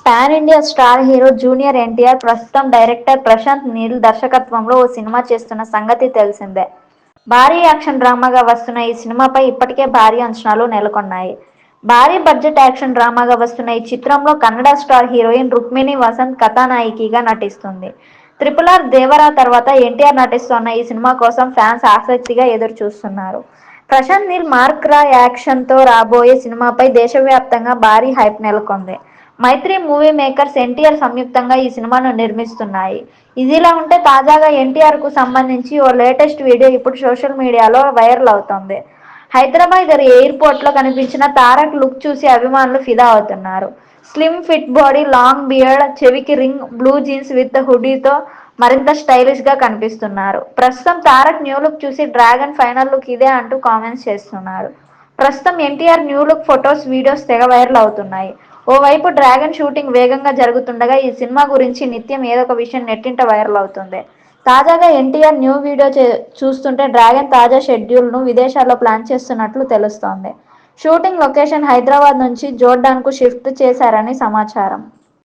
Pan India star hero junior NTR ప్రస్తుతం director Prashanth Neel దర్శకత్వంలో ఓ cinema చేస్తున్న సంగతి తెలిసిందే. భారీ యాక్షన్ డ్రామాగా వస్తున్న ఈ సినిమాపై ఇప్పటికే భారీ అంచనాలు నెలకొన్నాయి. భారీ బడ్జెట్ యాక్షన్ డ్రామాగా వస్తున్న ఈ చిత్రంలో కన్నడ స్టార్ హీరోయిన్ రుక్మిణి వసంత్ కథానాయికగా నటిస్తుంది. RRR దేవరా తర్వాత ఎన్టీఆర్ నటిస్తోన్న ఈ సినిమా కోసం ఫ్యాన్స్ ఆసక్తిగా ఎదురుచూస్తున్నారు. ప్రశాంత్ నీల్ మార్క్ రా యాక్షన్తో రాబోయే సినిమాపై దేశవ్యాప్తంగా భారీ హైప్ నెలకొంది. మైత్రి మూవీ మేకర్స్, ఎన్టీఆర్ సంయుక్తంగా ఈ సినిమాను నిర్మిస్తున్నాయి. ఇదిలా ఉంటే తాజాగా ఎన్టీఆర్కు సంబంధించి ఓ లేటెస్ట్ వీడియో ఇప్పుడు సోషల్ మీడియాలో వైరల్ అవుతోంది. హైదరాబాద్ ఎయిర్పోర్ట్లో కనిపించిన తారక్ లుక్ చూసి అభిమానులు ఫిదా అవుతున్నారు. Slim fit body, long beard, చెవికి రింగ్, బ్లూ జీన్స్ విత్ హుడీతో మరింత స్టైలిష్గా కనిపిస్తున్నారు. ప్రస్తుతం తారక్ న్యూ లుక్ చూసి డ్రాగన్ ఫైనల్ లుక్ ఇదే అంటూ కామెంట్స్ చేస్తున్నారు. ప్రస్తుతం NTR new look photos, videos తెగ వైరల్ అవుతున్నాయి. ఓవైపు డ్రాగన్ షూటింగ్ వేగంగా జరుగుతుండగా ఈ సినిమా గురించి నిత్యం ఏదొక విషయం నెట్టింట వైరల్ అవుతుంది. తాజాగా ఎన్టీఆర్ న్యూ వీడియో చూస్తుంటే డ్రాగన్ తాజా షెడ్యూల్ను విదేశాల్లో ప్లాన్ చేస్తున్నట్లు తెలుస్తోంది. షూటింగ్ లొకేషన్ హైదరాబాద్ నుంచి జోర్డాన్కు షిఫ్ట్ చేశారని సమాచారం.